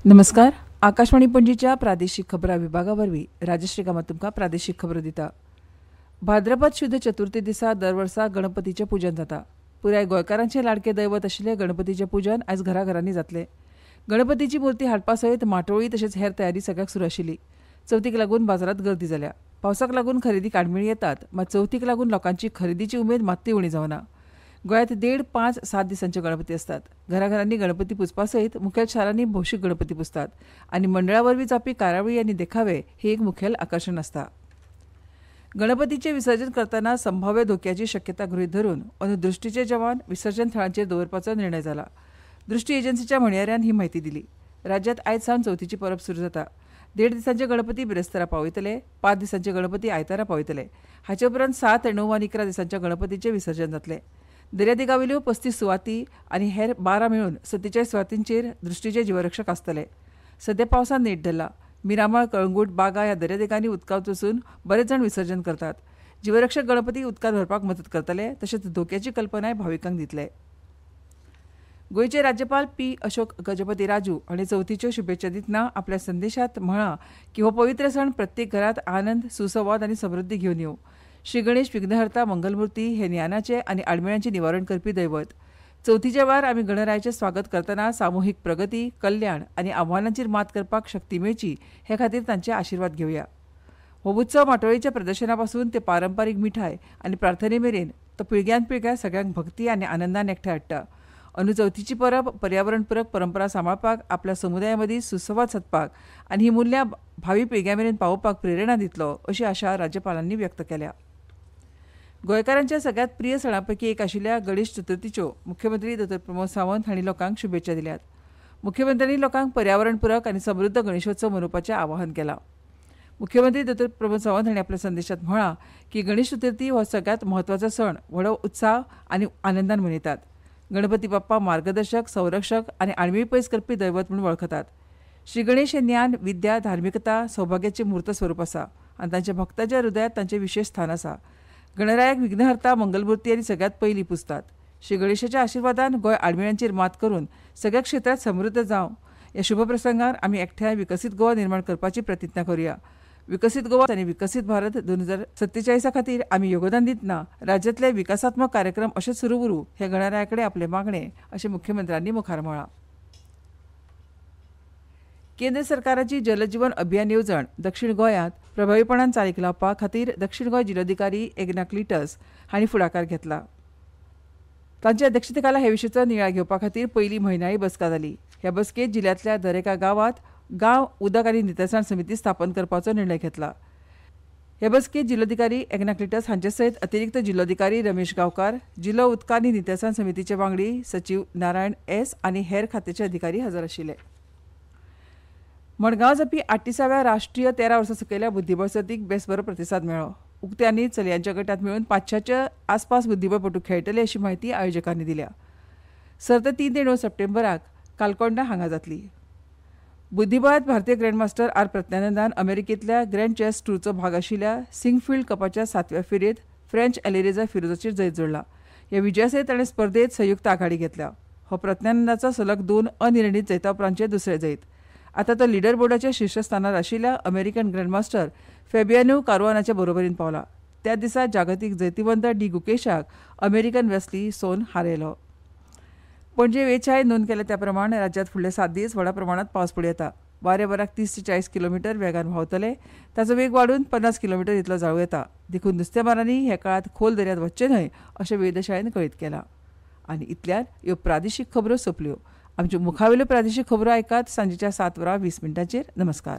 नमस्कार. आकाशवाणी पणजीच्या प्रादेशीक खबरां विभागावरवीं राजश्री कामत तुमकां प्रादेशीक खबरो दिता. भाद्रपद शुद्ध चतुर्थी दिसा दर वर्सा गणपतीचें पूजन जाता. पुराय गोंयकारांचें लाडकें दैवत आशिल्लें गणपतीचें पूजन आयज घराघरांनी जातलें. गणपतीची मूर्ती हाडपा सयत माटोळी तशेंच हेर तयारी सगळ्याक सुरू आशिल्ली. चवथीक लागून बाजारांत गर्दी जाल्या. पावसाक लागून खरेदीक आडमेळी येतात, मात चवथीक लागून लोकांची खरेदीची उमेद मात्तूय उणी जावना. गोंयांत 1.5, 5, 7 दिसांचे गणपती असतात. घराघरांनी गणपती पुजपा सयत मुखेल शारांनी भौशीक गणपती पुजतात आनी मंडळां वरवीं जावपी कार्यावळी आनी देखावे हे एक मुखेल आकर्शण आसता. गणपतीचें विसर्जन करतना संभाव्य धोक्याची शक्यता गृहीत धरून अंदू दृश्टीचे जवान विसर्जन थळांचेर दवरपाचो निर्णय जाला. दृश्टी एजन्सीच्या म्हणयाऱ्यान ही म्हायती दिली. राज्यांत आयज सावन चवथीची परब सुरू जाता. 1.5 दिसांचे गणपती बिरेस्तारा पावयतले, 5 दिसांचे गणपती आयतारा पावयतले. हाचे उपरांत 7, 9 आनी 11 दिसांच्या गणपतीचें विसर्जन जातलें. दर्यादेगावेल्यो 35 सुवाती आनी हेर 12 मेळून 47 सुवातींचेर दृश्टीचे जीवरक्षक आसतले. सध्या पावसान नेट धरला. मिरामाळ, कळंगूट, बागा ह्या दर्यादेगांनी उदकांत वचून बरेच जाण विसर्जन करतात. जीवरक्षक गणपती उदकांत व्हरपाक मदत करतले, तशेंच धोक्याची कल्पनाय भाविकांक दितले. गोंयचे राज्यपाल पी. अशोक गजपती राजू हांणी चवथीच्यो शुभेच्छा दितना आपल्या संदेशांत म्हळां की हो पवित्र सण प्रत्येक घरांत आनंद, सुसंवाद आनी समृद्धी घेवन येवं. श्री गणेश विघ्नहर्ता मंगलमूर्ती हे ज्ञानाचे आनी आडमेळ्यांचे निवारण करपी दैवत. चवथीच्या वेळार आमी गणरायाचें स्वागत करतना सामुहीक प्रगती, कल्याण आनी आव्हानांचेर मात करपाक शक्ती मेळची हे खातीर तांचे आशिर्वाद घेवया. हो उत्सव माटोळेच्या प्रदर्शना पासून ते पारंपारीक मिठाय आनी प्रार्थने मेरेन तो पिळग्यान पिळग्या सगळ्यांक भक्ती आनी आनंदान एकठांय हाडटा. अंदू चवथीची परब पर्यावरणपूरक परंपरा सांबाळपाक, आपल्या समुदाया मदीं सुसंवाद सादपाक आनी ही मुल्यां भावी पिळग्यां मेरेन पावोवपाक प्रेरणा दितलो अशी आशा राज्यपालांनी व्यक्त केल्या. गोंयकारांच्या सगळ्यांत प्रिय सणां पैकी एक आशिल्ल्या गणेश चतुर्थीच्यो मुख्यमंत्री डॉ. प्रमोद सावंत हांणी लोकांक शुभेच्छा दिल्यात. मुख्यमंत्र्यांनी लोकांक पर्यावरणपूरक आनी समृद्ध गणेशोत्सव मनोवपाचें आवाहन केलां. मुख्यमंत्री डॉ. प्रमोद सावंत हांणी आपल्या संदेशांत म्हळां की गणेश चतुर्थी हो सगळ्यांत म्हत्वाचो सण व्हड उत्साह आनी आनंदान मनयतात. गणपती बाप्पा मार्गदर्शक, संरक्षक आनी आडमेळी पयस करपी दैवत म्हणून वळखतात. श्री गणेश हे ज्ञान, विद्या, धार्मिकता, सौभाग्याचें मूर्त स्वरूप आसा आनी तांच्या भक्तांच्या हृदयांत तांचें विशेष स्थान आसा. गणरायाक विघ्नहर्ता मंगलमूर्ती आनी सगळ्यांत पयलीं पुजतात. श्री गणेशाच्या आशिर्वादान गोंय आडमेळ्यांचेर मात करून सगळ्या क्षेत्रांत समृद्ध जावं. ह्या शुभ प्रसंगार आमी एकठांय विकसीत गोवा निर्माण करपाची प्रतिज्ञा करुया. विकसीत गोवा आनी विकसीत भारत 2047 खातीर आमी योगदान दितना राज्यांतले विकासात्मक कार्यक्रम अशेच सुरू उरूं हे गणराया कडेन आपले मागणें अशें मुख्यमंत्र्यांनी मुखार म्हळां. केंद्र सरकाराची जल जीवन अभियान येवजण दक्षिण गोंयांत प्रभावीपणान चालीक लावपा खातीर दक्षिण गोंय जिल्लोधिकारी एग्नाक्लिटस हांणी फुडाकार घेतला. तांचे अध्यक्षतेखाला हे विशींचो नियाळ घेवपा खातीर पयली म्हयन्याळी बसका जाली. ह्या बसकेंत जिल्ल्यांतल्या दर एका गांवांत गांव उदक आनी नितळसाण समिती स्थापन करपाचो निर्णय घेतला. हे बसकेंत जिल्लोधिकारी एग्नाक्लिटस हांचे सयत अतिरिक्त जिल्लोधिकारी रमेश गांवकार, जिल्लो उदक आनी नितळसाण समितीचे वांगडी सचीव नारायण एस आनी हेर खात्याचे अधिकारी हजर आशिल्ले. मडगांव जावपी 38व्या राष्ट्रीय 13 वर्सां सकयल्या बुद्धीबळ सर्तीक बेस बरो प्रतिसाद मेळ्ळो. उक्त्या आनी चलयांच्या गटांत मेळून 500च्या आसपास बुद्धीबळपटू खेळटले अशी म्हायती आयोजकांनी दिल्या. सर्त 3 ते 9 सप्टेंबराक कालकोंडा हांगा जातली. बुद्धीबळांत भारतीय ग्रँडमास्टर आर प्रज्ञानंदान अमेरिकेंतल्या ग्रँड चॅस टूरचो भाग आशिल्ल्या सिंगफिल्ड कपाच्या 7व्या फेरयेंत फ्रेंच एलेरेजा फिरोजाचेर जैत जोडला. ह्या विजया सयत ताणें स्पर्धेंत संयुक्त आघाडी घेतल्या. हो प्रज्ञानंदाचो सलग 2 अनिर्णीत जैता उपरांतचे दुसरें जैत. आतां तो लिडर बोर्डाच्या शीर्षस्थानार आशिल्ल्या अमेरिकन ग्रँडमास्टर फॅबियानो कारुआनाच्या बरोबरीन पावला. त्या दिसा जागतीक जैतिवंत डी गुकेशाक अमेरिकन वेस्ली सोन हारयलो. पणजे वेधशाळेन नोंद केल्या त्या प्रमाण राज्यांत फुडले 7 दीस व्हड प्रमाणांत पावस पडूं येता. वारे वराक 30 ते 40 किलोमीटर वेगान व्हांवतले. ताचो वेग वाडून 50 किलोमीटर इतलो जाळूं येता. देखून नुस्तेमारांनी हे काळांत खोल दर्यांत वचचें न्हय अशें वेधशाळेन कळीत केलां. आनी इतल्यान ह्यो प्रादेशीक खबरो सोंपल्यो. आमच्यो मुखावेल्यो प्रादेशीक खबरो आयकात सांजेच्या 7:20 नमस्कार.